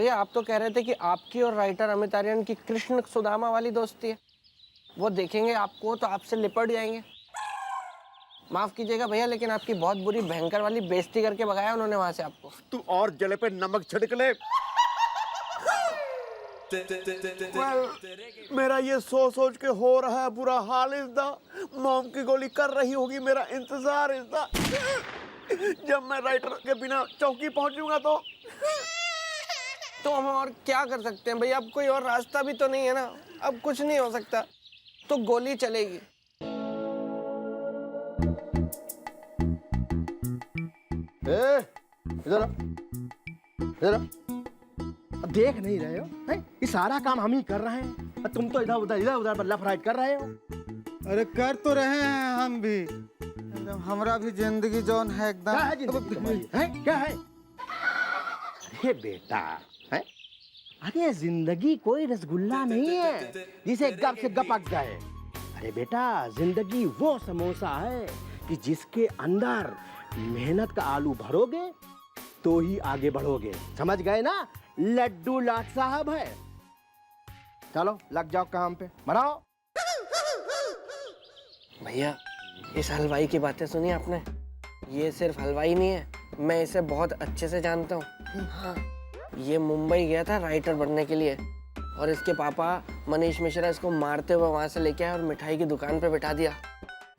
भैया आप तो कह रहे थे कि आपकी और राइटर अमित आर्यन की कृष्ण सुदामा वाली दोस्ती है। वो देखेंगे आपको तो आपसे लिपट जाएंगे। माफ कीजिएगा भैया, लेकिन आपकी बहुत बुरी भयंकर वाली बेइज्जती करके भगाया उन्होंने वहां से आपको। तू और जले पे नमक छिड़क ले। मेरा ये सोच सोच के हो रहा है बुरा हाल। इज़दा मॉम की गोली कर रही होगी मेरा इंतजार। इज़दा जब मैं राइटर के बिना चौकी पहुंचूंगा तो हम और क्या कर सकते हैं भैया? अब कोई और रास्ता भी तो नहीं है ना। अब कुछ नहीं हो सकता, तो गोली चलेगी। इधर इधर देख नहीं रहे हो? ये सारा काम हम ही कर रहे हैं, तुम तो इधर उधर बल्ला फ्राइड कर रहे हो। अरे कर तो रहे हैं हम भी। हमारा भी जिंदगी जौन है एकदम। क्या है जिंदगी तुम्हारी? क्या है? अरे बेटा है? अरे जिंदगी कोई रसगुल्ला नहीं है जिसे गप से गप पक जाए। अरे बेटा जिंदगी वो समोसा है कि जिसके अंदर मेहनत का आलू भरोगे तो ही आगे बढ़ोगे। समझ गए ना? लड्डू लाट साहब है। चलो लग जाओ काम पे, बनाओ। भैया इस हलवाई की बातें सुनी आपने? ये सिर्फ हलवाई नहीं है, मैं इसे बहुत अच्छे से जानता हूँ। हाँ, ये मुंबई गया था राइटर बनने के लिए और इसके पापा मनीष मिश्रा इसको मारते हुए वहां से लेके आए और मिठाई की दुकान पे बिठा दिया।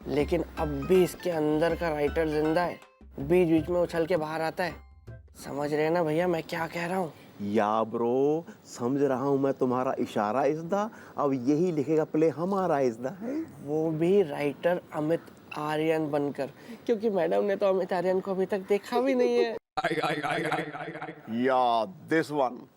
लेकिन अब भी इसके अंदर का राइटर जिंदा है, बीच बीच में उछल के बाहर आता है। समझ रहे हैं ना भैया मैं क्या कह रहा हूँ? या ब्रो, समझ रहा हूँ मैं तुम्हारा इशारा। इज़दा अब यही लिखेगा प्ले हमारा। इज़दा है वो भी राइटर अमित आर्यन बनकर, क्योंकि मैडम ने तो अमित आर्यन को अभी तक देखा भी नहीं है। या दिस वन।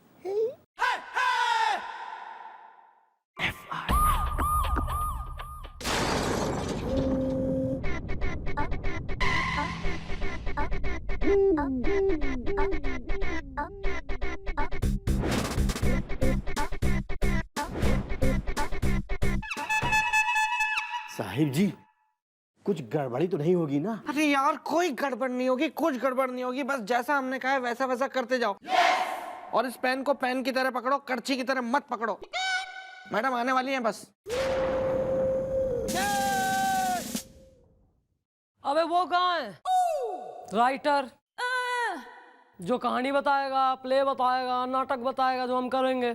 साहिब जी कुछ गड़बड़ी तो नहीं होगी ना? अरे यार कोई गड़बड़ नहीं होगी, कुछ गड़बड़ नहीं होगी। बस जैसा हमने कहा है वैसा वैसा करते जाओ। और इस पेन को पेन की तरह पकड़ो, करची की तरह मत पकड़ो। मैडम आने वाली हैं बस। अबे वो कहाँ है? राइटर जो कहानी बताएगा, प्ले बताएगा, नाटक बताएगा जो हम करेंगे।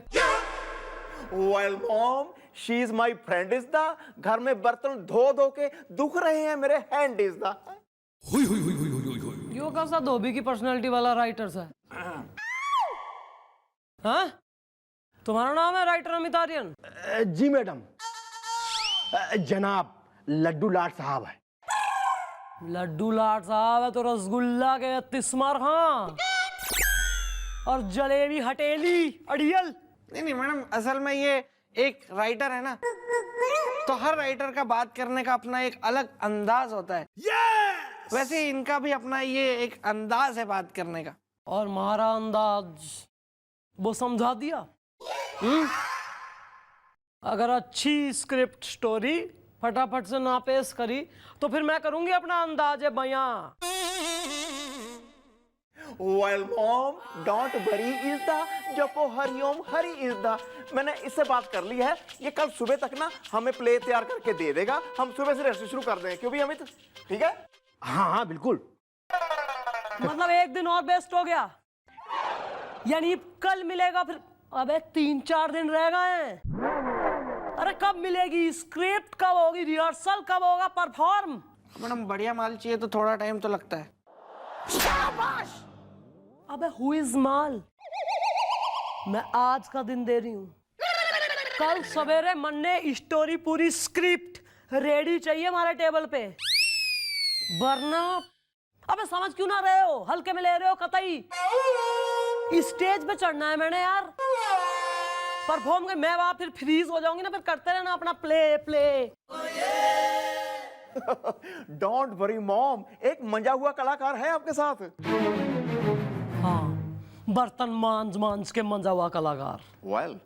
Well mom, she is my friend. इज़दा घर में बर्तन धो धो के दुख रहे हैं मेरे हैंड। इज़दा यो कैसा धोबी की पर्सनालिटी वाला राइटर है? हाँ? तुम्हारा नाम है राइटर अमित आर्यन? जी मैडम। जनाब लड्डू लाट साहब है। लड्डू लाट साहब है तो रसगुल्ला के तिस्मार खां और जलेबी हटेली अड़ियल। नहीं मैडम, असल में ये एक राइटर है ना, तो हर राइटर का बात करने का अपना एक अलग अंदाज होता है। वैसे इनका भी अपना ये एक अंदाज है बात करने का। और हमारा अंदाज वो समझा दिया। अगर अच्छी स्क्रिप्ट स्टोरी फटाफट से ना पेश करी तो फिर मैं करूंगी अपना अंदाज बयां। वेल मॉम, डोंट वरी इज़दा, जपो हरिओम हरि इज़दा। मैंने इससे बात कर ली है, ये कल सुबह तक ना हमें प्ले तैयार करके दे देगा। हम सुबह से रेस्ट शुरू कर दें, क्यों भी अमित? ठीक है? हाँ बिल्कुल। मतलब एक दिन और बेस्ट हो गया, यानी कल मिलेगा फिर? अबे 3-4 दिन रह गए हैं। अरे कब मिलेगी स्क्रिप्ट, कब होगी रिहर्सल, कब होगा परफॉर्म? मैडम बढ़िया माल चाहिए तो थोड़ा टाइम तो लगता है। शाबाश! अबे हु इज माल? मैं आज का दिन दे रही हूँ, कल सवेरे मन्ने स्टोरी पूरी स्क्रिप्ट रेडी चाहिए हमारे टेबल पे, वरना अबे समझ क्यों ना रहे हो? हल्के में ले रहे हो कतई? स्टेज पे चढ़ना है मैंने यार, परफॉर्म कर। मैं वहां फिर फ्रीज हो जाऊंगी ना, फिर करते रहना अपना play play. Don't worry mom, एक मंजा हुआ कलाकार है आपके साथ। हाँ, बर्तन मांझ मांझ के मंजा हुआ कलाकार। वेल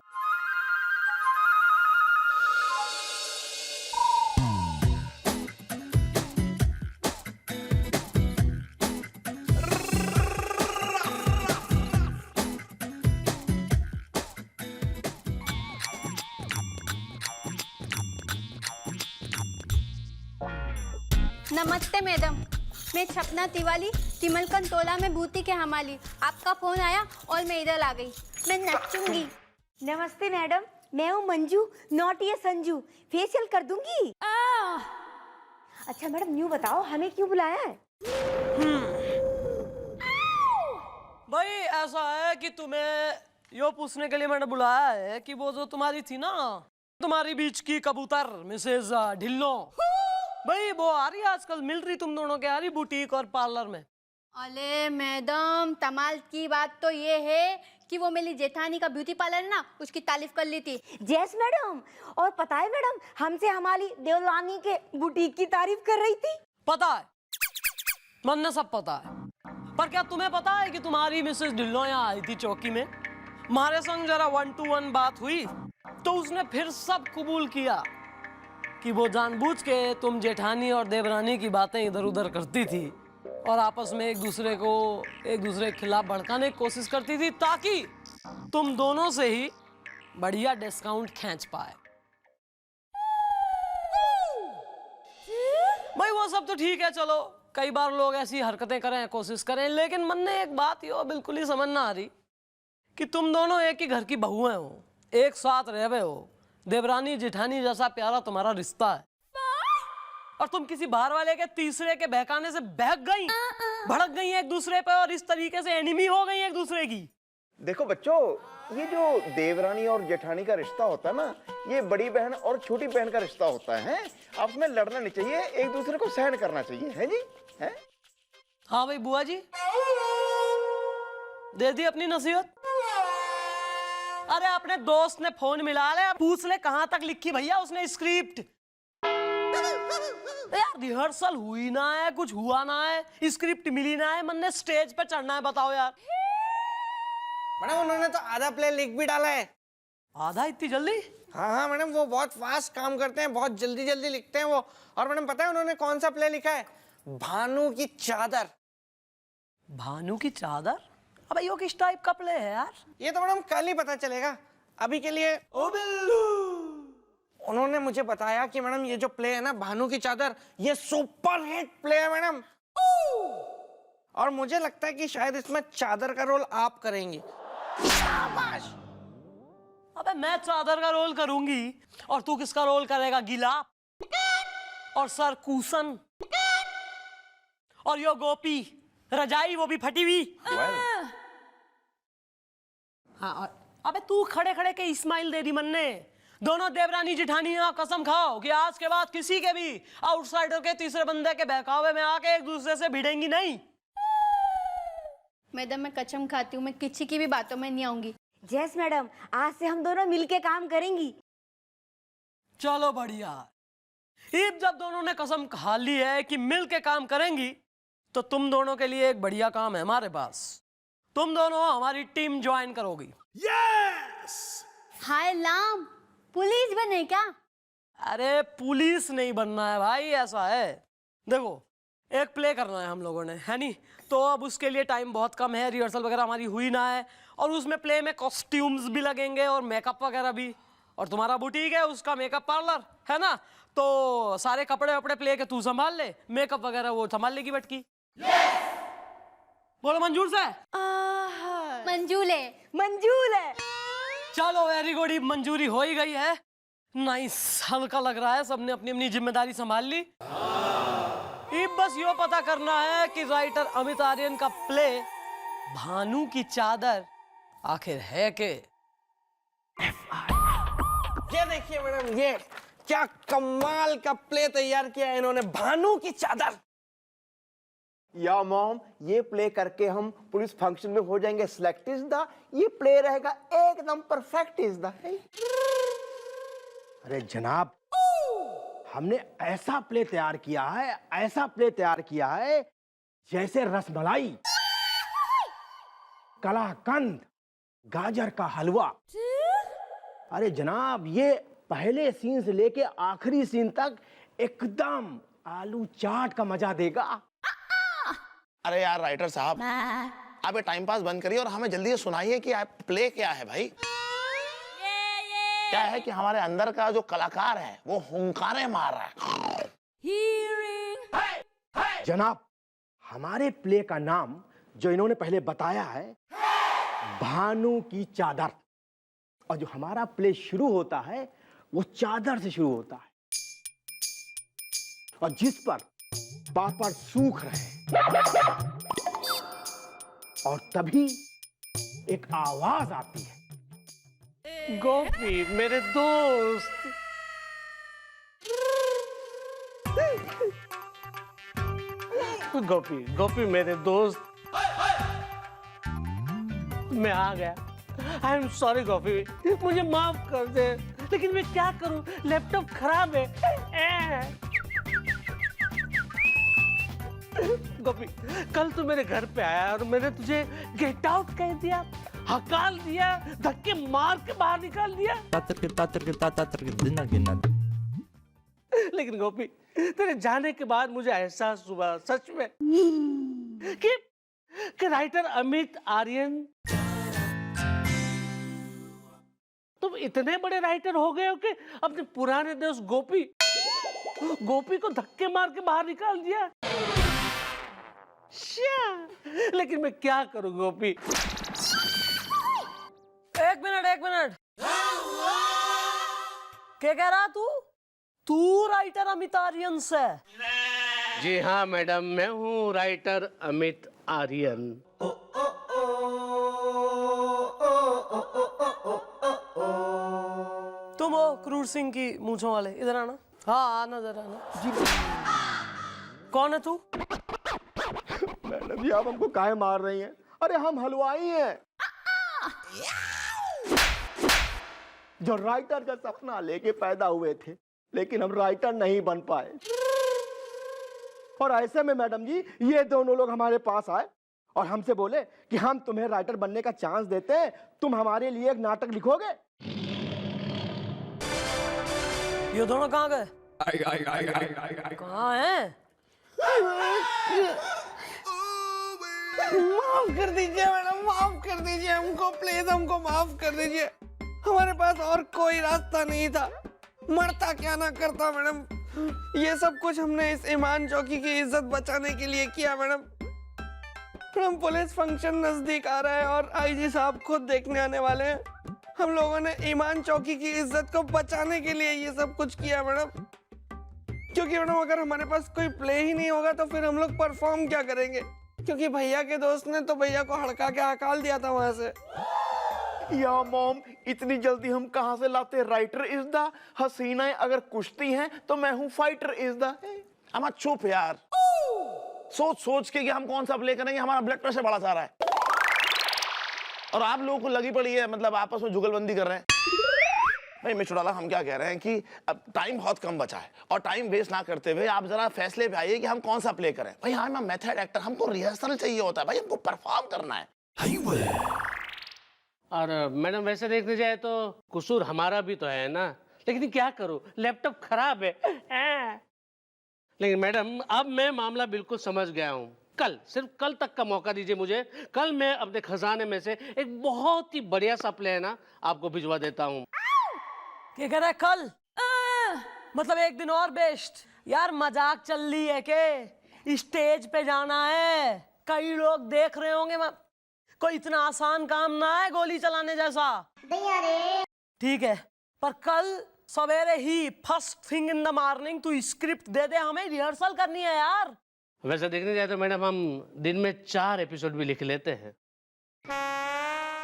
नमस्ते मैडम, मैं छपना तिवारी तिमलकन तोला में बूटी के हमाली। आपका फोन आया और मैं इधर आ गई। मैं नचूंगी। नमस्ते मैडम, मैं हूँ मंजू, नॉट ये संजू। फेशियल कर दूंगी। अच्छा मैडम, न्यू बताओ हमें क्यों बुलाया है? भाई ऐसा है कि तुम्हें यो पूछने के लिए मैंने बुलाया है कि वो जो तुम्हारी थी ना, तुम्हारी बीच की कबूतर मिसेज ढिल्लो, भाई वो आ रही है आजकल, मिल रही तुम दोनों के, आ रही बुटीक और पार्लर में। अरे मैडम, कमाल की बात तो ये है कि वो मेरी जेठानी का ब्यूटी पार्लर है ना, उसकी तारीफ कर ली थी। यस मैडम, और पता है मैडम, हमसे हमारी देवलानी के बुटीक की तारीफ कर रही थी। पता है, मन सब पता है, पर क्या तुम्हें पता है कि तुम्हारी मिसेस ढिल्लो यहाँ आई थी चौकी में, हमारे संग जरा 1 to 1 बात हुई तो उसने फिर सब कबूल किया कि वो जानबूझ के तुम जेठानी और देवरानी की बातें इधर उधर करती थी और आपस में एक दूसरे के खिलाफ भड़काने की कोशिश करती थी ताकि तुम दोनों से ही बढ़िया डिस्काउंट खींच पाए। भाई वो सब तो ठीक है, चलो कई बार लोग ऐसी हरकतें करें, कोशिश करें, लेकिन मन में एक बात यो बिल्कुल ही समझ ना आ रही कि तुम दोनों एक ही घर की बहुएं हो, एक साथ रहे हो, देवरानी जेठानी जैसा प्यारा तुम्हारा रिश्ता है, और तुम किसी बाहर वाले के तीसरे के बहकाने से बहक गई, भड़क गई एक दूसरे पे और इस तरीके से एनिमी हो गई एक दूसरे की। देखो बच्चों, ये जो देवरानी और जेठानी का रिश्ता होता है ना, ये बड़ी बहन और छोटी बहन का रिश्ता होता है। आपस में लड़ना नहीं चाहिए, एक दूसरे को सहन करना चाहिए, है जी? है? हाँ भाई बुआ जी, दे दी अपनी नसीहत। अरे अपने दोस्त ने फोन मिला ले, पूछ ले कहां तक लिखी भैया उसने स्क्रिप्ट। यार रिहर्सल हुई ना है, कुछ हुआ ना है, स्क्रिप्ट मिली ना है, मन ने स्टेज पे चढ़ना है, बताओ यार। मैडम उन्होंने तो आधा प्ले लिख भी डाला है। आधा इतनी जल्दी? हाँ मैडम, वो बहुत फास्ट काम करते हैं, बहुत जल्दी जल्दी लिखते हैं वो। और मैडम पता है उन्होंने कौन सा प्ले लिखा है? भानु की चादर। भानु की चादर? अबे यो किस टाइप का प्ले है यार? ये तो मैडम कल ही पता चलेगा, अभी के लिए ओ बिल्लू, उन्होंने मुझे बताया कि मैडम ये जो प्ले है ना भानु की चादर, ये सुपर हिट प्ले है मैडम। और मुझे लगता है कि शायद इसमें चादर का रोल आप करेंगी। शाबाश। अबे मैं चादर का रोल करूंगी और तू किसका रोल करेगा? गिलाप और सर कुशन और यो गोपी रजाई, वो भी फटी हुई। हाँ, और अबे तू खड़े खड़े के इस्माइल दे दी मन्ने। दोनों देवरानी जेठानी कसम खाओ कि आज के बाद किसी के भी आउटसाइडर के तीसरे बंदे के बहकावे में आके एक दूसरे से भिड़ेंगी नहीं। मैडम मैं कसम खाती हूँ, मैं किसी की भी बातों में नहीं आऊंगी। यस मैडम, आज से हम दोनों मिलके काम करेंगी। चलो बढ़िया। ईद जब दोनों ने कसम खा ली है कि मिल के काम करेंगी, तो तुम दोनों के लिए एक बढ़िया काम है हमारे पास। तुम दोनों हमारी टीम ज्वाइन करोगी। यस। हाय लाम, पुलिस बने क्या? अरे पुलिस नहीं बनना है भाई, ऐसा है देखो, एक प्ले करना है हम लोगों ने, है नहीं? तो अब उसके लिए टाइम बहुत कम है, रिहर्सल वगैरह हमारी हुई ना है, और उसमें प्ले में कॉस्ट्यूम्स भी लगेंगे और मेकअप वगैरह भी, और तुम्हारा बुटीक है उसका मेकअप पार्लर है ना, तो सारे कपड़े वपड़े प्ले के तू संभाल ले, मेकअप वगैरह वो संभाल लेगी बटकी। बोलो मंजूर से? मंजूर है। मंजूर है। चलो वेरी गुड, मंजूरी हो ही गई है। नाइस, हल्का लग रहा है, सबने अपनी अपनी जिम्मेदारी संभाल ली। बस यो पता करना है कि राइटर अमित आर्यन का प्ले भानु की चादर आखिर है के? ये देखिए मैडम, ये क्या कमाल का प्ले तैयार किया है इन्होंने, भानु की चादर। या मॉम, ये प्ले करके हम पुलिस फंक्शन में हो जाएंगे सिलेक्ट इज द, ये प्ले रहेगा एकदम परफेक्ट इज द। अरे जनाब, हमने ऐसा प्ले तैयार किया है, ऐसा प्ले तैयार किया है जैसे रसमलाई, कलाकंद, गाजर का हलवा। अरे जनाब, ये पहले सीन से लेके आखिरी सीन तक एकदम आलू चाट का मजा देगा। अरे यार राइटर साहब, आप ये टाइम पास बंद करिए और हमें जल्दी से सुनाइए कि आप प्ले क्या है भाई। क्या है कि हमारे अंदर का जो कलाकार है वो हुंकारे मार रहा है। जनाब, हमारे प्ले का नाम जो इन्होंने पहले बताया है, भानु की चादर, और जो हमारा प्ले शुरू होता है वो चादर से शुरू होता है, और जिस पर पापड़ सूख रहे, और तभी एक आवाज आती है, गोपी मेरे दोस्त। गोपी गोपी मेरे दोस्त, मैं आ गया। आई एम सॉरी गोपी, मुझे माफ कर दे, लेकिन मैं क्या करूं, लैपटॉप खराब है। गोपी, कल तू मेरे घर पे आया और मैंने तुझे गेट आउट कह दिया, हकाल दिया, धक्के मार के बाहर निकाल दिया। लेकिन गोपी, तेरे जाने के बाद मुझे एहसास हुआ सच में कि राइटर अमित आर्यन, तुम इतने बड़े राइटर हो गए हो कि अपने पुराने दोस्त गोपी को धक्के मार के बाहर निकाल दिया। लेकिन मैं क्या करूं गोपी। एक मिनट, क्या कह रहा तू राइटर अमित आर्यन से? जी हाँ मैडम, मैं हूँ राइटर अमित आर्यन। तुम हो क्रूर सिंह की मूंछों वाले, इधर आना। हाँ नजर आना जी। कौन है तू? मैडम जी, आप हमको काहे मार रही हैं? अरे हम हलवाई हैं, जो राइटर का सपना लेके पैदा हुए थे, लेकिन हम राइटर नहीं बन पाए। और ऐसे में मैडम जी, ये दोनों लोग हमारे पास आए और हमसे बोले कि हम तुम्हें राइटर बनने का चांस देते हैं, तुम हमारे लिए एक नाटक लिखोगे। ये दोनों कहाँ गए? कहाँ हैं? माफ कर दीजिए मैडम, माफ कर दीजिए हमको, प्लीज हमको माफ कर दीजिए। हमारे पास और कोई रास्ता नहीं था, मरता क्या ना करता मैडम। ये सब कुछ हमने इस ईमान चौकी की इज्जत बचाने के लिए किया मैडम। मैडम, पुलिस फंक्शन नजदीक आ रहा है और आईजी साहब खुद देखने आने वाले हैं। हम लोगों ने ईमान चौकी की इज्जत को बचाने के लिए ये सब कुछ किया मैडम। क्योंकि मैडम, अगर हमारे पास कोई प्ले ही नहीं होगा तो फिर हम लोग परफॉर्म क्या करेंगे? क्योंकि भैया के दोस्त ने तो भैया को हड़का के हकाल दिया था वहां से। या मॉम, इतनी जल्दी हम कहां से लाते? राइटर इज द हसीनाएं अगर कुश्ती हैं तो मैं हूं फाइटर इज द। अम्मा चुप यार, सोच के कि हम कौन सा प्ले करेंगे, हमारा ब्लड प्रेशर बढ़ा जा रहा है और आप लोगों को लगी पड़ी है, मतलब आपस में जुगलबंदी कर रहे हैं। नहीं मिस्टर चौटाला, हम क्या कह रहे हैं कि अब टाइम बहुत कम बचा है और टाइम वेस्ट ना करते हुए आप जरा फैसले पे आइए कि हम कौन सा प्ले करें। भाई I am a method actor, हमको रिहर्सल चाहिए होता है भाई, हमको परफॉर्म करना है। और मैडम, वैसे देखने जाए तो कसूर हमारा भी तो है ना, लेकिन क्या करूं, लैपटॉप खराब है। लेकिन मैडम, अब मैं मामला बिल्कुल समझ गया हूं। सिर्फ कल तक का मौका दीजिए मुझे। कल मैं अपने खजाने में से एक बहुत ही बढ़िया सा प्ले है ना आपको भिजवा देता हूँ। क्या कह रहा है कल? मतलब एक दिन और बेस्ट। यार मजाक चल रही है के? स्टेज पे जाना है, कई लोग देख रहे होंगे। कोई इतना आसान काम ना है गोली चलाने जैसा। ठीक है, पर कल सवेरे ही first thing in the morning तू स्क्रिप्ट दे दे, हमें रिहर्सल करनी है यार। वैसे देखने जाए तो मैडम, हम दिन में 4 एपिसोड भी लिख लेते हैं।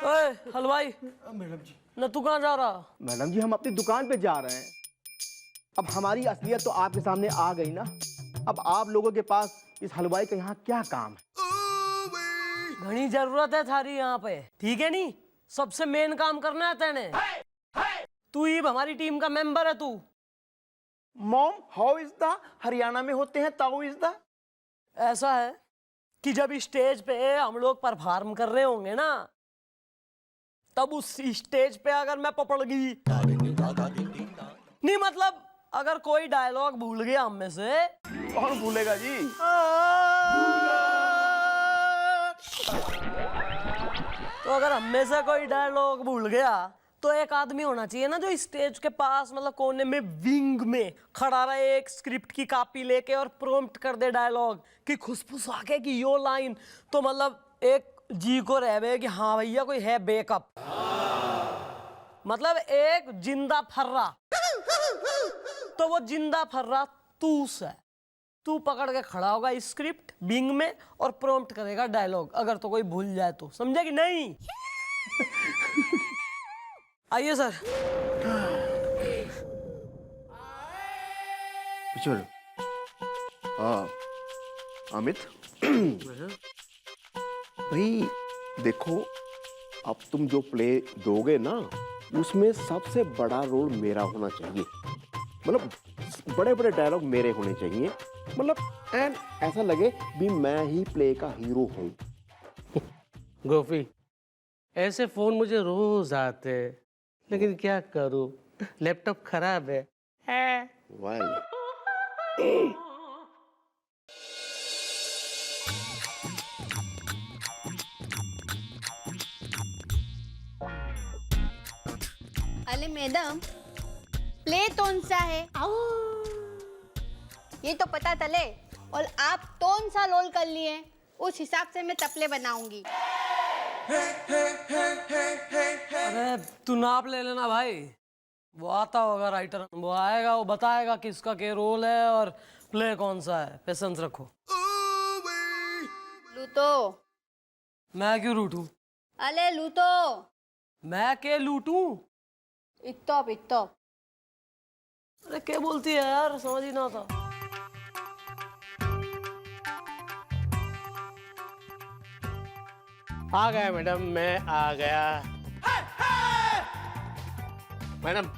ओए हलवाई, मैडम जी। न तू कहाँ जा रहा? मैडम जी, हम अपनी दुकान पे जा रहे हैं। अब हमारी असलियत तो आपके सामने आ गई ना। अब आप लोगों के पास इस हलवाई का यहाँ क्या काम है? घनी जरूरत है थारी यहाँ पे, ठीक है नी? सबसे मेन काम करना है तेने। तू ही हमारी टीम का मेंबर है तू। Mom, how is the? Haryana में होते हैं ताऊ इज द। ऐसा है कि जब स्टेज पे हम लोग परफॉर्म कर रहे होंगे ना, तब उस स्टेज पे अगर मैं पपड़ गई नहीं, मतलब अगर कोई डायलॉग भूल गया हम में से। कौन भूलेगा जी? तो अगर हम में से कोई डायलॉग भूल गया तो एक आदमी होना चाहिए ना जो स्टेज के पास मतलब कोने में विंग में खड़ा रहे, एक स्क्रिप्ट की कॉपी लेके और प्रॉम्प्ट कर दे डायलॉग कि खुशफुस आके कि यो लाइन, तो मतलब एक जी को रहवे कि हाँ भैया कोई है बैकअप, मतलब एक जिंदा फर्रा। तो वो जिंदा फर्रा तू से, तू पकड़ के खड़ा होगा स्क्रिप्ट विंग में और प्रॉम्प्ट करेगा डायलॉग, अगर तो कोई भूल जाए तो, समझे कि नहीं? आइए सर। चलो हाँ अमित भाई देखो, अब तुम जो प्ले दोगे ना उसमें सबसे बड़ा रोल मेरा होना चाहिए, मतलब बड़े बड़े डायलॉग मेरे होने चाहिए, मतलब एंड ऐसा लगे भी मैं ही प्ले का हीरो हूँ। गोपी, ऐसे फोन मुझे रोज आते हैं, लेकिन क्या करूं, लैपटॉप खराब है। वेल अरे मैडम, प्ले कौन सा है ये तो पता चले, और आप कौन सा रोल कर लिए उस हिसाब से मैं तपले बनाऊंगी। अरे तू नाप ले लेना भाई, वो आता होगा राइटर, वो आएगा, वो बताएगा किसका क्या रोल है और प्ले कौन सा है। पेशेंस रखो। लूटो। मैं क्यों लूटूं? अरे लूटो। मैं क्या लूटूं? इत्तो। अरे क्या बोलती है यार, समझ ही ना आता। आ गया मैडम, मैं आ गया। मैडम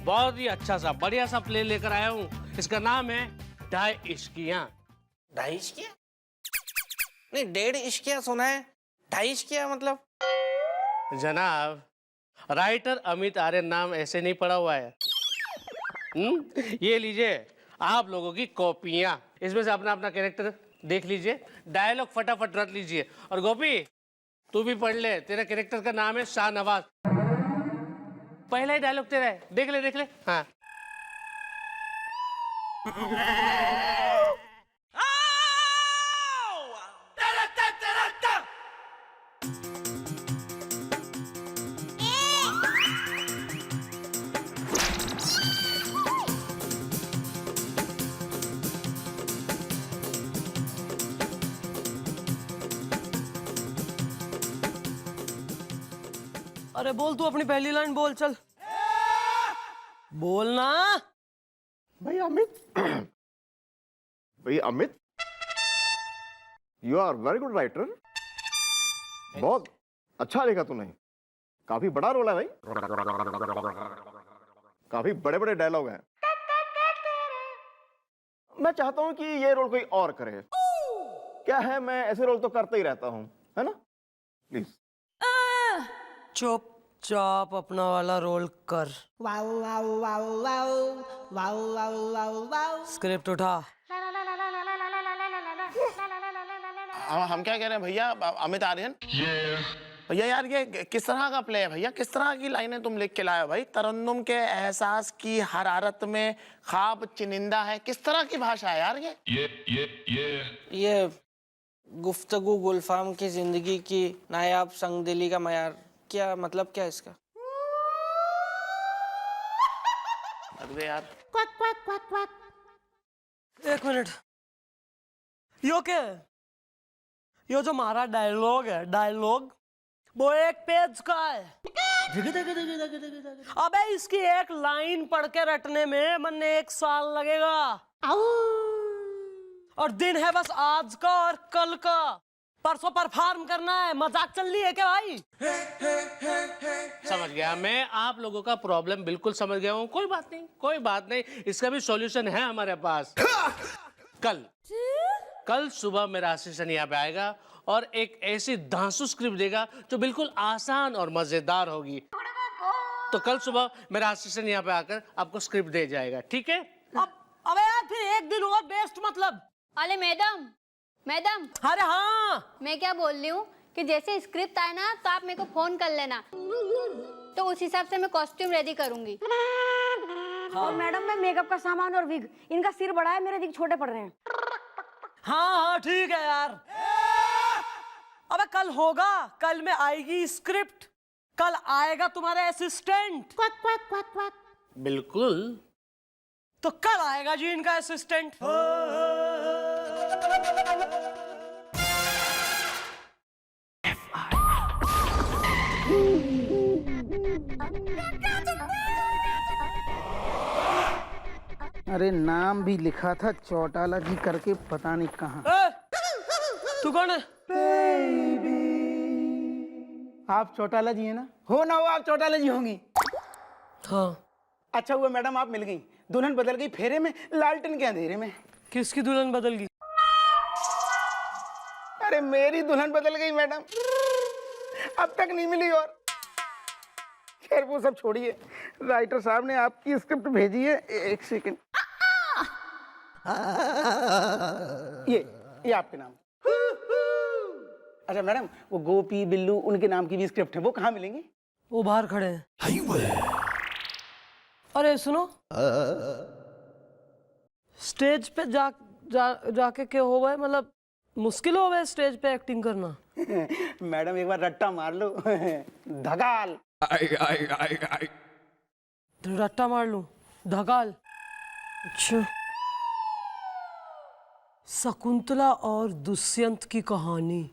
बहुत ही अच्छा सा बढ़िया सा प्ले लेकर आया हूँ, इसका नाम है ढाई इश्कियाँ। 2.5 इश्किया? नहीं 1.5 इश्किया सुना है, 2.5 इश्किया मतलब? जनाब, राइटर अमित आर्यन नाम ऐसे नहीं पड़ा हुआ है। ये लीजिए आप लोगों की कॉपियां, इसमें से अपना अपना कैरेक्टर देख लीजिए, डायलॉग फटाफट रट लीजिए। और गोपी तू भी पढ़ ले, तेरा कैरेक्टर का नाम है शाहनवाज, पहला ही डायलॉग तेरा है, देख ले। हाँ अरे बोल, तू अपनी पहली लाइन बोल, चल बोलना। भाई Amit you are very good writer, बहुत अच्छा लिखा तूने, काफी बड़ा रोल है भाई, काफी बड़े बड़े डायलॉग हैं। मैं चाहता हूं कि ये रोल कोई और करे। क्या है, मैं ऐसे रोल तो करता ही रहता हूं, है ना? प्लीज चुपचाप अपना वाला रोल कर। स्क्रिप्ट उठा। हम क्या कह रहे हैं भैया, अमित आर्यन भैया, यार ये किस तरह का प्ले है भैया, किस तरह की लाइनें तुम लिख के लाए हो भाई? तरन्नुम के एहसास की हरारत में ख्वाब चिनिंदा है, किस तरह की भाषा है यार ये गुफ्तगू गुलफाम की जिंदगी की नायाब संगदिली का मयार, क्या मतलब क्या है इसका? अरे यार एक मिनट, यो क्या है? यो जो हमारा डायलॉग है, डायलॉग वो 1 पेज का है। अबे इसकी एक लाइन पढ़ के रटने में मन 1 साल लगेगा, और दिन है बस आज का और कल का, परसों परफॉर्म करना है। मजाक चल रही है क्या भाई? समझ गया मैं, आप लोगों का प्रॉब्लम बिल्कुल समझ गया हूँ। कोई बात नहीं, इसका भी सॉल्यूशन है हमारे पास। कल सुबह मेरा असिस्टेंट यहाँ पे आएगा और एक ऐसी धांसू स्क्रिप्ट देगा जो बिल्कुल आसान और मजेदार होगी। तो कल सुबह मेरा असिस्टेंट यहाँ पे आकर आपको स्क्रिप्ट दे जाएगा, ठीक है? अबे यार फिर एक दिन और बेस्ट मतलब। अरे मैडम, अरे हाँ, मैं क्या बोल रही हूँ कि जैसे स्क्रिप्ट आए ना तो आप मेरे को फोन कर लेना। तो उस हिसाब से मैं कॉस्ट्यूम रेडी करूंगी। और मैडम मैं मेकअप का सामान और विग, इनका सिर बड़ा है, मेरे विग छोटे पड़ रहे हैं। हाँ हाँ ठीक है यार। अबे कल होगा, कल में आएगी स्क्रिप्ट, कल आएगा तुम्हारा असिस्टेंट। बिल्कुल। तो कल आएगा जी इनका असिस्टेंट। अरे नाम भी लिखा था चौटाला जी करके, पता नहीं कहाँ। तू कौन है? आप चौटाला जी है ना? हो ना हो आप चौटाला जी होंगी। हाँ। अच्छा हुआ मैडम आप मिल गई। दुल्हन बदल गई फेरे में, लालटेन के अंधेरे में। किसकी दुल्हन बदल गई? अरे मेरी दुल्हन बदल गई मैडम, अब तक नहीं मिली। और खैर वो सब छोड़िए, राइटर साहब ने आपकी स्क्रिप्ट भेजी है। एक सेकंड, ये आपके नाम। अच्छा मैडम, वो गोपी बिल्लू उनके नाम की भी स्क्रिप्ट है, वो कहाँ मिलेंगी? वो बाहर खड़े हैं। अरे सुनो, स्टेज पे जाके क्या हो गए, मतलब मुश्किल हो गए स्टेज पे एक्टिंग करना। मैडम एक बार रट्टा मार लो। धगाल। रट्टा मार लूं? धगाल? अच्छा। शकुंतला और दुष्यंत की कहानी।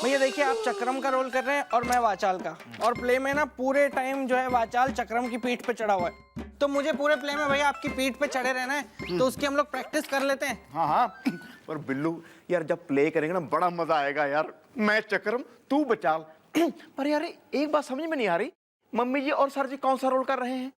भैया देखिए, आप चक्रम का रोल कर रहे हैं और मैं वाचाल का, और प्ले में ना पूरे टाइम जो है वाचाल चक्रम की पीठ पे चढ़ा हुआ है, तो मुझे पूरे प्ले में भैया आपकी पीठ पे चढ़े रहना है, तो उसकी हम लोग प्रैक्टिस कर लेते हैं। हाँ हाँ, पर बिल्लू यार जब प्ले करेंगे ना बड़ा मजा आएगा यार। मैं चक्रम, तू बचाल। पर यार एक बात समझ में नहीं आ रही, मम्मी जी और सर जी कौन सा रोल कर रहे हैं?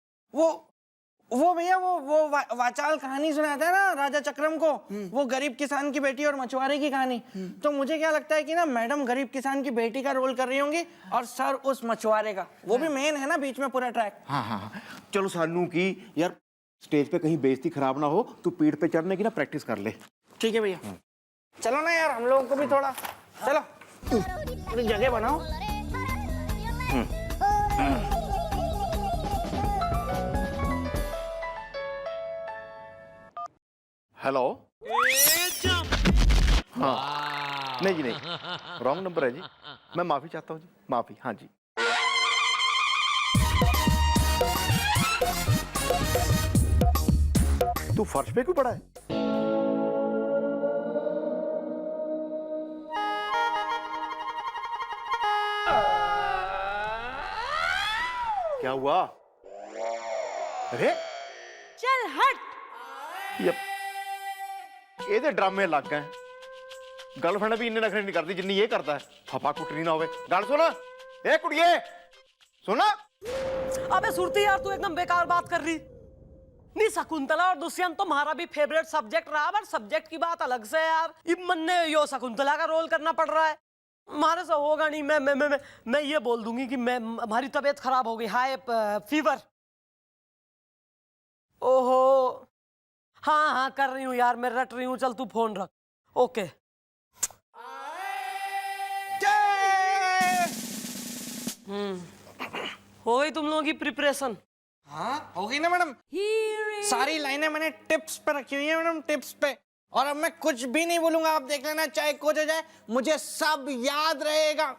वो भैया वो वाचाल कहानी सुनाता है ना राजा चक्रम को, वो गरीब किसान की बेटी और मछुआरे की कहानी। तो मुझे क्या लगता है कि ना मैडम गरीब किसान की बेटी का रोल कर रही होंगी और सर उस मछुआरे का। वो भी मेन है ना बीच में पूरा ट्रैक। हाँ हाँ हाँ, चलो सानू की यार स्टेज पे कहीं बेइज्जती खराब ना हो, तू पीठ पे चढ़ने की ना प्रैक्टिस कर ले। ठीक है भैया, चलो ना यार, हम लोगों को भी थोड़ा, चलो थोड़ी जगह बनाओ। हेलो। हाँ नहीं जी, नहीं रॉन्ग नंबर है जी, मैं माफी चाहता हूँ जी, माफी। हाँ जी। तू फर्श पे क्यों पड़ा है? क्या हुआ? अरे चल हट। ये ड्रामे लग गए। गर्लफ्रेंड भी इन्ने नखरे नहीं करती जिन्नी ये करता है। फपा कुटनी ना होवे। गल सुन, ए कुड़िए सुन। अबे सुरती यार, तू एकदम बेकार बात कर रही। नहीं, शकुंतला और दुष्यंत तुम्हारा भी फेवरेट सब्जेक्ट रहा, पर सब्जेक्ट की बात अलग से यार। इमन ने यो शकुंतला का रोल करना पड़ रहा है, हमारे से होगा नहीं। मैं ये बोल दूंगी कि हमारी तबीयत खराब हो गई, हाई फीवर। ओहो हाँ हाँ कर रही हूँ यार, मैं रट रही हूँ। चल तू फोन रख। ओके। हो गई तुम लोगों की प्रिपरेशन? हाँ हो गई ना मैडम, सारी लाइनें मैंने टिप्स पे रखी हुई है मैडम, टिप्स पे। और अब मैं कुछ भी नहीं बोलूंगा, आप देख लेना, चाहे कुछ हो जाए, मुझे सब याद रहेगा।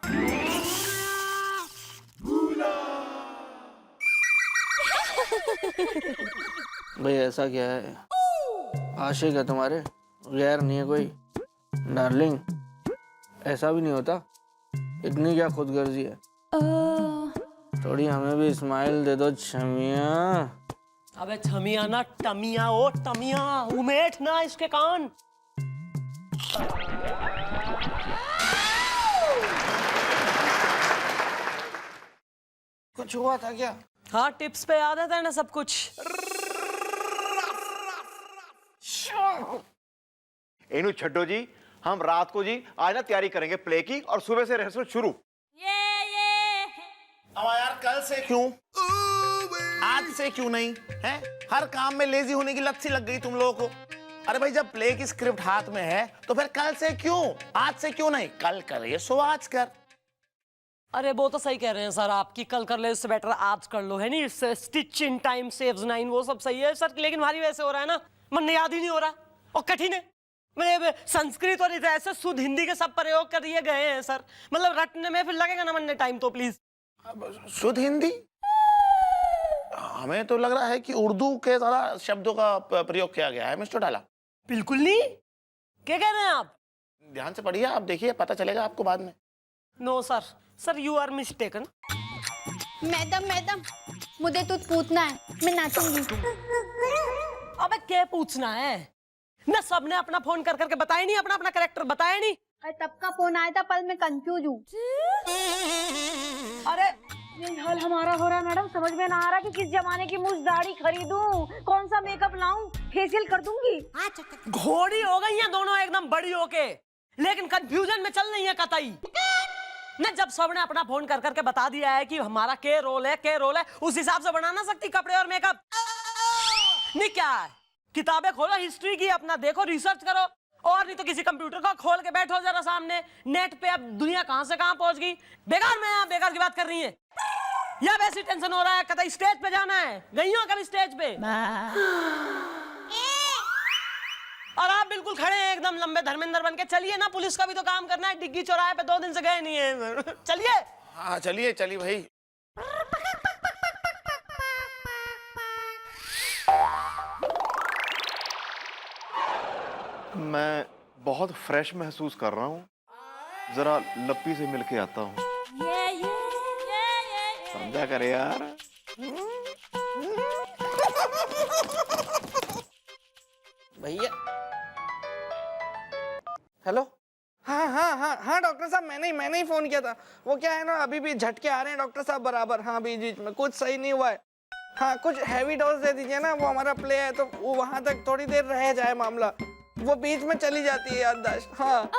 भाई ऐसा क्या है, आशिक है तुम्हारे, गैर नहीं है कोई? डार्लिंग ऐसा भी नहीं होता, इतनी क्या खुदगर्जी है? थोड़ी हमें भी स्माइल दे दो छमिया। अबे छमिया ना टमिया, ओ टमिया, उमेठ ना इसके कान। कुछ हुआ था क्या? हाँ टिप्स पे याद है ना सब कुछ। इन्हू छड्डो जी, हम रात को जी आज ना तैयारी करेंगे प्ले की, और सुबह से रिहर्सल शुरू। अब यार कल से क्यों, आज से क्यों नहीं है? हर काम में लेजी होने की लत सी लग गई तुम लोगों को। अरे भाई जब प्ले की स्क्रिप्ट हाथ में है तो फिर कल से क्यों, आज से क्यों नहीं? कल करे सो आज कर। अरे वो तो सही कह रहे हैं सर आपकी, कल कर ले उससे बेटर आज कर लो, है नहीं? स्टिच इन टाइम सेव्स 9, वो सब सही है सर, लेकिन भारी वैसे हो रहा है ना, मन याद ही नहीं हो रहा और कठिन है। मैंने संस्कृत और ऐसे शुद्ध हिंदी के सब प्रयोग कर दिए गए हैं सर, मतलब रटने में फिर लगेगा ना मन टाइम, तो प्लीज। शुद्ध हिंदी? हमें तो लग रहा है कि उर्दू के ज्यादा शब्दों का प्रयोग किया गया है मिस्टर डाला। बिल्कुल नहीं, क्या कह रहे हैं आप? ध्यान से पढ़िए, आप देखिए, पता चलेगा आपको बाद में। No sir, sir you are mistaken. Madam मुझे तो पूछना है, मैं नाचूंगी। अबे क्या पूछना है? ना सबने अपना फोन कर करके बताया नहीं, अपना अपना कैरेक्टर बताया नहीं। अरे तब का फोन आया था, पर मैं कंफ्यूज हूँ। अरे ये हाल हमारा हो रहा है मैडम, समझ में ना आ रहा कि किस जमाने की मुझ दाढ़ी खरीदूं, कौन सा मेकअप लाऊं, फेशियल कर दूंगी। घोड़ी हो गई हैं दोनों एकदम बड़ी होके, लेकिन कंफ्यूजन में चल रही है कतई ना। जब सबने अपना फोन कर करके बता दिया है कि हमारा क्या रोल है, उस हिसाब से बना ना सकती कपड़े और मेकअप? नहीं क्या है, किताबें खोलो हिस्ट्री की, अपना देखो, रिसर्च करो, और नहीं तो किसी कंप्यूटर को खोल के बैठो जरा सामने, नेट पे। अब दुनिया कहां से कहां पहुंच गई। बेकार में आप बेकार की बात कर रही है, या वैसे टेंशन हो रहा है कतई स्टेज पे जाना है? गई हो कभी स्टेज पे? और आप बिल्कुल खड़े हैं एकदम लंबे धर्मेंद्र बन के। चलिए ना, पुलिस का भी तो काम करना है, डिग्गी चौराहे पे 2 दिन से गए नहीं है। चलिए। हाँ चलिए भाई। मैं बहुत फ्रेश महसूस कर रहा हूँ, जरा लप्पी से मिलके आता हूँ। समझा करे यार। भैया, हेलो। हाँ डॉक्टर साहब, मैंने ही फोन किया था। वो क्या है ना, अभी भी झटके आ रहे हैं डॉक्टर साहब बराबर। हाँ बीच में कुछ सही नहीं हुआ है। हाँ कुछ हैवी डोज दे दीजिए ना, वो हमारा प्ले है तो वो वहां तक थोड़ी देर रह जाए मामला, वो बीच में चली जाती है याददाश्त। हाँ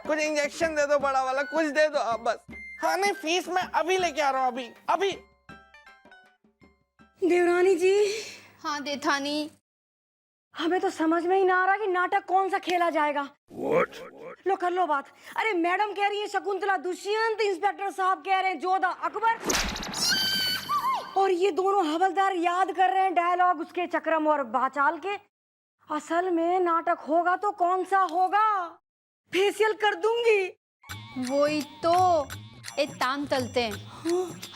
कुछ इंजेक्शन दे दो बड़ा वाला, कुछ दे दो आप बस। हाँ नहीं, फीस मैं अभी लेके आ रहा हूँ, अभी। देवरानी जी। हाँ देठानी। हमें तो समझ में ही ना आ रहा कि नाटक कौन सा खेला जाएगा। लो कर लो बात। अरे मैडम कह रही है शकुंतला दुष्यंत, इंस्पेक्टर साहब कह रहे हैं जोधा अकबर, और ये दोनों हवलदार याद कर रहे हैं डायलॉग उसके चक्रम और बाचाल के। असल में नाटक होगा तो कौन सा होगा? फेशियल कर दूंगी। वही तो, एक ताम चलते हैं,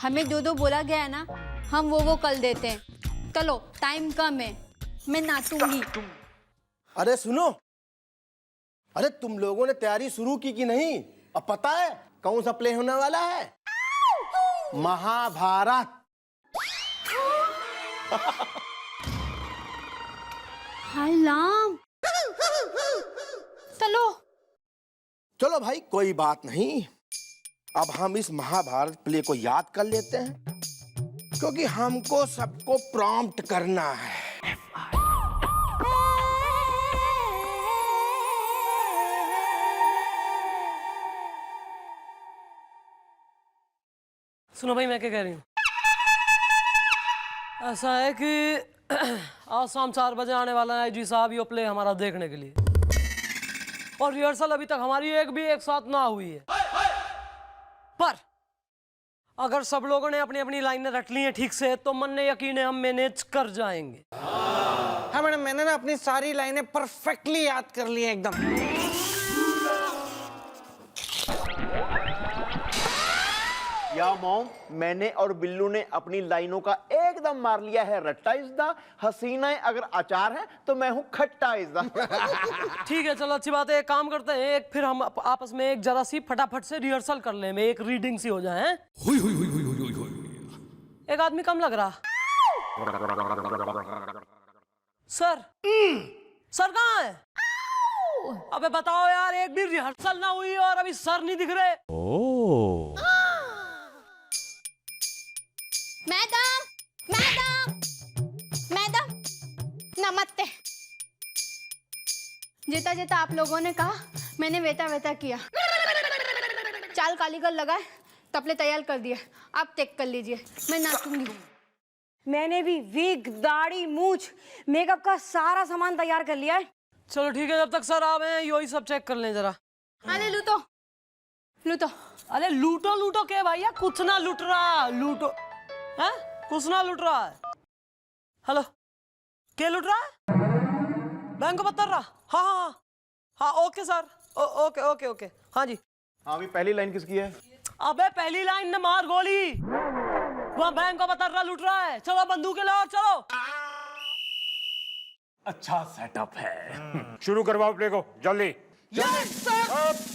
हमें जो बोला गया है ना, हम वो कर देते हैं। चलो टाइम कम है, मैं नाचूंगी। अरे सुनो, अरे तुम लोगों ने तैयारी शुरू की कि नहीं? अब पता है कौन सा प्ले होने वाला है? महाभारत। हाय राम। चलो भाई कोई बात नहीं, अब हम इस महाभारत प्ले को याद कर लेते हैं, क्योंकि हमको सबको प्रॉम्प्ट करना है। सुनो भाई, मैं क्या कह रही हूँ, ऐसा है कि आज शाम 4 बजे आने वाला है जी साहब ये प्ले हमारा देखने के लिए, और रिहर्सल अभी तक हमारी एक साथ ना हुई है। पर अगर सब लोगों ने अपनी अपनी लाइनें रट ली हैं ठीक से, तो मन ने यकीन है हम मैनेज कर जाएंगे। हाँ मैडम, मैंने ना अपनी सारी लाइनें परफेक्टली याद कर ली हैं एकदम। या मॉम, मैंने और बिल्लू ने अपनी लाइनों का एकदम मार लिया है रट्टा इज़दा। हसीनाएं अगर अचार है तो मैं हूँ खट्टा इज़दा। ठीक है चलो, अच्छी बात है, एक काम करते हैं, एक फिर हम आपस में एक जरा सी फटाफट से रिहर्सल कर लें, एक रीडिंग सी हो जाए। एक आदमी कम लग रहा। सर सर कहाँ है? अबे बताओ यार, एक भी रिहर्सल ना हुई और अभी सर नहीं दिख रहे। मैडम मैडम मैडम नमस्ते। जितना जितना आप लोगों ने कहा मैंने वेता किया। चाल कालीगर लगाए, तपले तैयार कर दिए, आप चेक कर लीजिए, मैं नाचूंगी। मैंने भी विग, दाढ़ी, मूछ, मेकअप का सारा सामान तैयार कर लिया है। चलो ठीक है, जब तक सर आ गए हैं यही सब चेक कर लें जरा। हाँ ले लू तो। लूटो। अरे लूटो लूटो के भैया, कुछ ना लूट रहा, लूटो है, कुछ ना लूट रहा है। हेलो, क्या लूट रहा है? बैंक को बता रहा? हाँ हाँ हाँ हाँ, okay sir, okay okay okay, हाँ जी। हाँ, अभी पहली लाइन किसकी है? अबे पहली लाइन ने मार गोली, वहाँ बैंक को बता रहा लूट रहा है। चलो बंदूकें लो, चलो। अच्छा सेटअप है। शुरू करवाओ प्ले को जल्दी। Yes sir.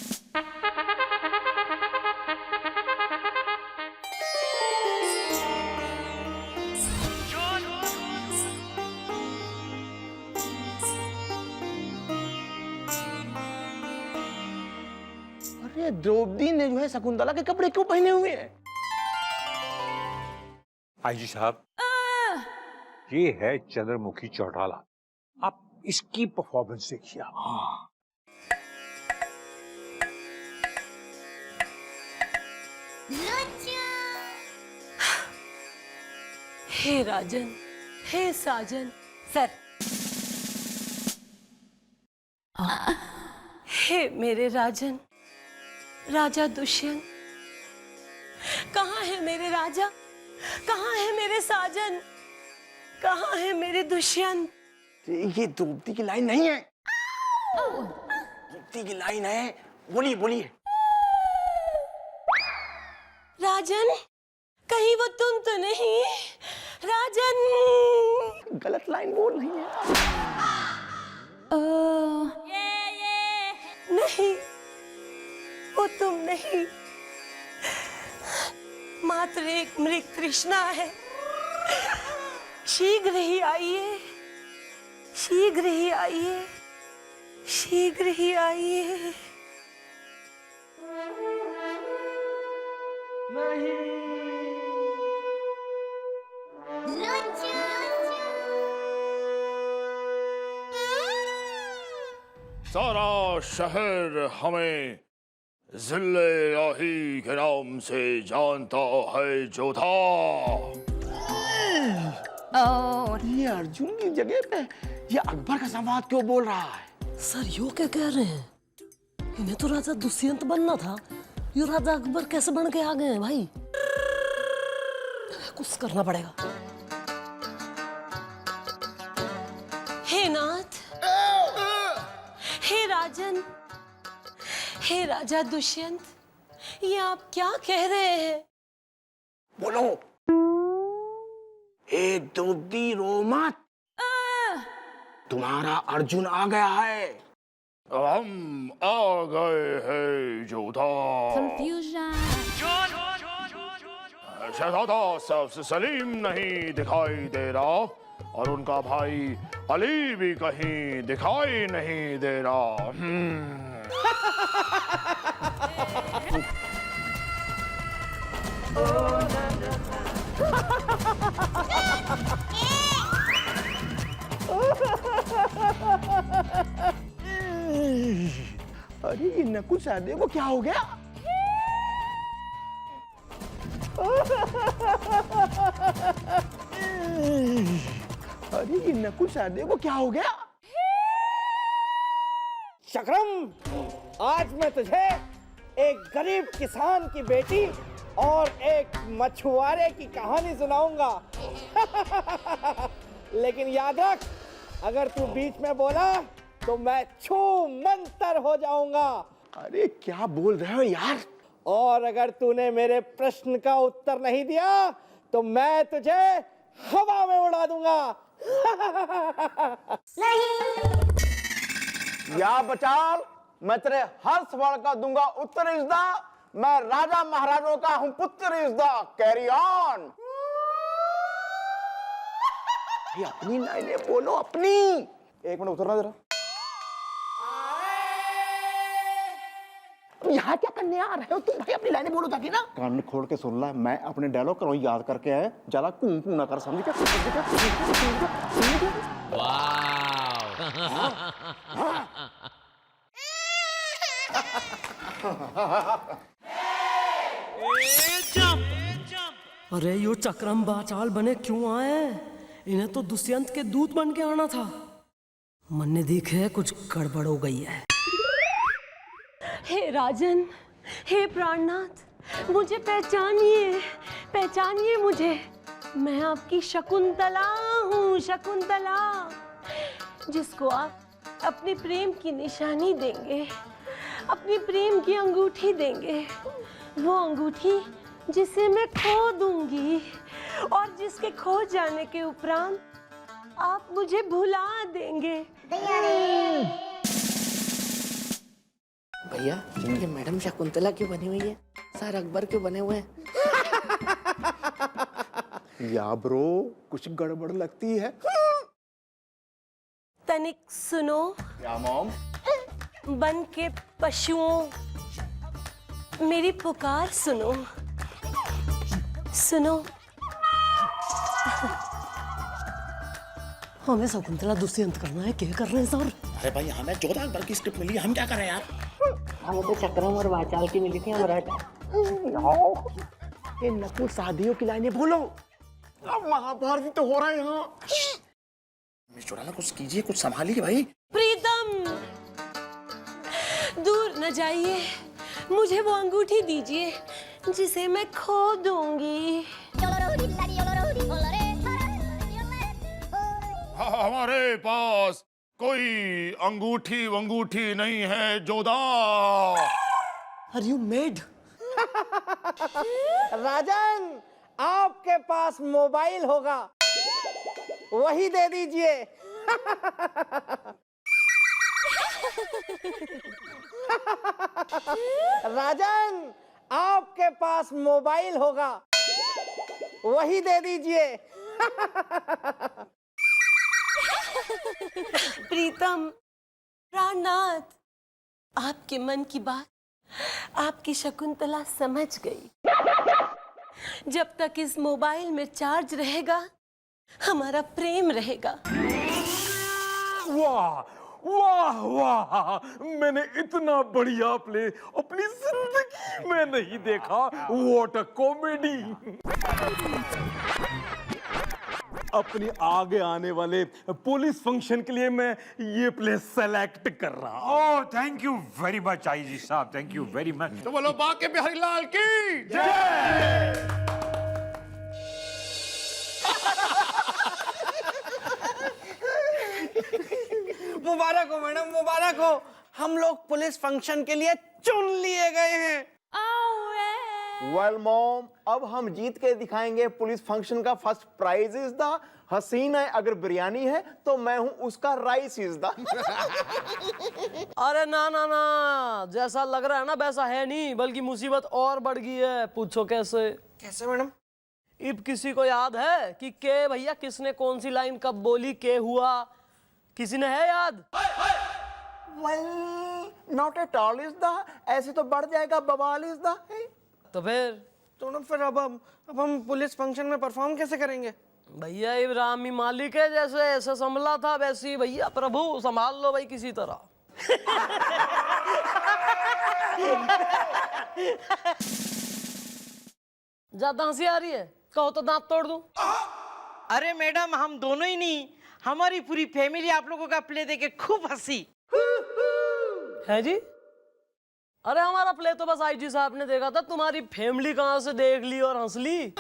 अरे द्रौपदी ने जो है शकुंतला के कपड़े क्यों पहने हुए हैं? आईजी साहब, ये है चंद्रमुखी चौटाला, आप इसकी परफॉर्मेंस देखिए। हे राजन, हे साजन, सर। हे मेरे राजन, राजा दुष्यंत, कहाँ है मेरे राजा, कहाँ है मेरे साजन, कहाँ है मेरे दुष्यंत? ये द्रौपदी की लाइन नहीं है, द्रौपदी की लाइन है। बोलिए बोलिए। राजन, कहीं वो तुम तो नहीं? राजन, गलत लाइन बोल रही है। नहीं, वो तुम नहीं, मात्र एक मृग तृष्णा है। शीघ्र ही आइए, शीघ्र ही आइए, शीघ्र ही आइए। सारा शहर हमें जिल्ले-ए-इलाही के नाम से जानता है जोधा। ये अर्जुन की जगह पे ये अकबर का संवाद क्यों बोल रहा है? सर यो क्या कह रहे हैं? इन्हें तो राजा दुष्यंत बनना था, ये राजा अकबर कैसे बन के आ गए हैं भाई? कुछ करना पड़ेगा। हे नाथ, हे राजन, हे राजा दुष्यंत, ये आप क्या कह रहे हैं? बोलो। ए द्रौपदी रो मत, तुम्हारा अर्जुन आ गया है। हम आ गए हैं जोधा। शहजादा सलीम नहीं दिखाई दे रहा और उनका भाई अली भी कहीं दिखाई नहीं दे रहा। अरे ये नकुल साहब को क्या हो गया? अरे ये नकुल साहब को क्या हो गया? चक्रम, आज मैं तुझे एक गरीब किसान की बेटी और एक मछुआरे की कहानी सुनाऊंगा। लेकिन याद रख, अगर तू बीच में बोला तो मैं छू मंतर हो जाऊंगा। अरे क्या बोल रहे हो यार? और अगर तूने मेरे प्रश्न का उत्तर नहीं दिया तो मैं तुझे हवा में उड़ा दूंगा। या बचाल, मैं तेरे हर सवाल का दूंगा उत्तर इज़दा। मैं राजा महाराजों का हूं पुत्र इज़दा। Carry on. ये अपनी लाइनें बोलो, अपनी। एक मिनट उतरना जरा। यहाँ क्या करने आ रहे हो तुम भाई? अपनी लाइनें बोलो ताकि ना। कान खोल के सुन ला, मैं अपने डायलॉग करो याद करके आए, ज्यादा कूं कूं ना कर, समझ गया? अरे यो चक्रम बाचाल बने क्यों आए? इन्हें तो दुष्यंत के दूत बन के आना था। मन ने देखे कुछ गड़बड़ हो गई है। हे राजन, हे प्राणनाथ, मुझे पहचानिए, पहचानिए मुझे। मैं आपकी शकुंतला हूँ, शकुंतला, जिसको आप अपने प्रेम की निशानी देंगे, अपनी प्रेम की अंगूठी देंगे। वो अंगूठी जिसे मैं खो दूंगी और जिसके खो जाने के उपरांत आप मुझे भुला देंगे। भैया, ये मैडम शकुंतला क्यों बनी हुई है? सर अकबर क्यों बने हुए हैं? या ब्रो, कुछ गड़बड़ लगती है। तनिक सुनो। या मॉम? बन के पशुओं, मेरी पुकार सुनो, सुनो। हमें शकुंतला दुष्यंत करना है। क्या कर रहे हैं सर? अरे भाई, हमें 14 अकबर की स्क्रिप्ट मिली, हम क्या करें यार? हमें तो चक्रम और वाचाल की मिली थी, हम रट। ये नकुल शादियों की लाइनें बोलो। अब महाभारत तो हो रहा है यहाँ। मिस चौटाला, कुछ कीजिए, कुछ संभालिए भाई। प्रीतम, दूर न जाइए, मुझे वो अंगूठी दीजिए जिसे मैं खो दूंगी। हमारे पास कोई अंगूठी वंगूठी नहीं है Jodha. Are you mad? Rajan, आपके पास मोबाइल होगा, वही दे दीजिए। राजन, आपके पास मोबाइल होगा, वही दे दीजिए। प्रीतम, प्राणनाथ, आपके मन की बात आपकी शकुंतला समझ गई। जब तक इस मोबाइल में चार्ज रहेगा, हमारा प्रेम रहेगा। वाह वाह वाह, मैंने इतना बढ़िया प्ले अपनी जिंदगी में नहीं देखा। What a comedy. अपने आगे आने वाले पुलिस फंक्शन के लिए मैं ये प्ले सेलेक्ट कर रहा हूं। Oh, thank you very much I G साहब, थैंक यू वेरी मच। तो बोलो बाके बिहारी लाल की जय। मुबारक हो मैडम, मुबारक हो। हम लोग पुलिस फंक्शन के लिए चुन लिए गए हैं। वेल मॉम, अब हम जीत के दिखाएंगे पुलिस फंक्शन का फर्स्ट प्राइज इज द हसीन है। अगर बिरयानी है तो मैं हूं उसका राइस इज द। अरे ना ना ना, जैसा लग रहा है ना वैसा है नहीं, बल्कि मुसीबत और बढ़ गई है। पूछो कैसे? कैसे मैडम? इब किसी को याद है कि के भैया किसने कौन सी लाइन कब बोली, के हुआ? किसी ने है याद? Well not at all is the, ऐसे तो बढ़ जाएगा बवाल इज द। तो फिर तो फिर अब हम पुलिस फंक्शन में परफॉर्म कैसे करेंगे? भैया इब्राहिमी मालिक है, जैसे ऐसे संभला था वैसे ही भैया प्रभु संभाल लो भाई किसी तरह। ज्यादा हंसी आ रही है, कहो तो दांत तोड़ दूं। अरे मैडम, हम दोनों ही नहीं, हमारी पूरी फैमिली आप लोगों का प्ले देख के खूब हंसी है जी। अरे हमारा प्ले तो बस आईजी साहब ने देखा था, तुम्हारी फैमिली कहां से देख ली और हंस ली।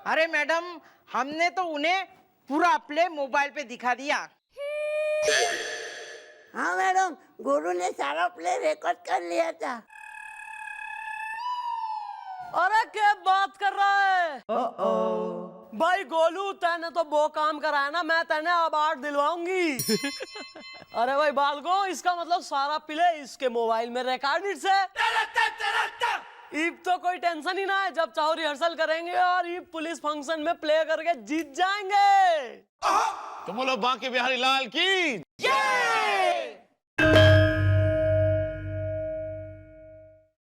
अरे मैडम, हमने तो उन्हें पूरा प्ले मोबाइल पे दिखा दिया। हाँ मैडम, गुरु ने सारा प्ले रिकॉर्ड कर लिया था। अरे क्या बात कर रहा है? भाई गोलू, तैने तो वो काम कराया ना, मैं तैने अवार्ड दिलवाऊंगी। अरे भाई बालगो, इसका मतलब सारा प्ले इसके मोबाइल में रिकॉर्डेड से। ईब तो कोई टेंशन ही ना है, जब चाहो रिहर्सल करेंगे और ईब पुलिस फंक्शन में प्ले करके जीत जाएंगे। तो बोलो बाके बिहारी लाल की जय।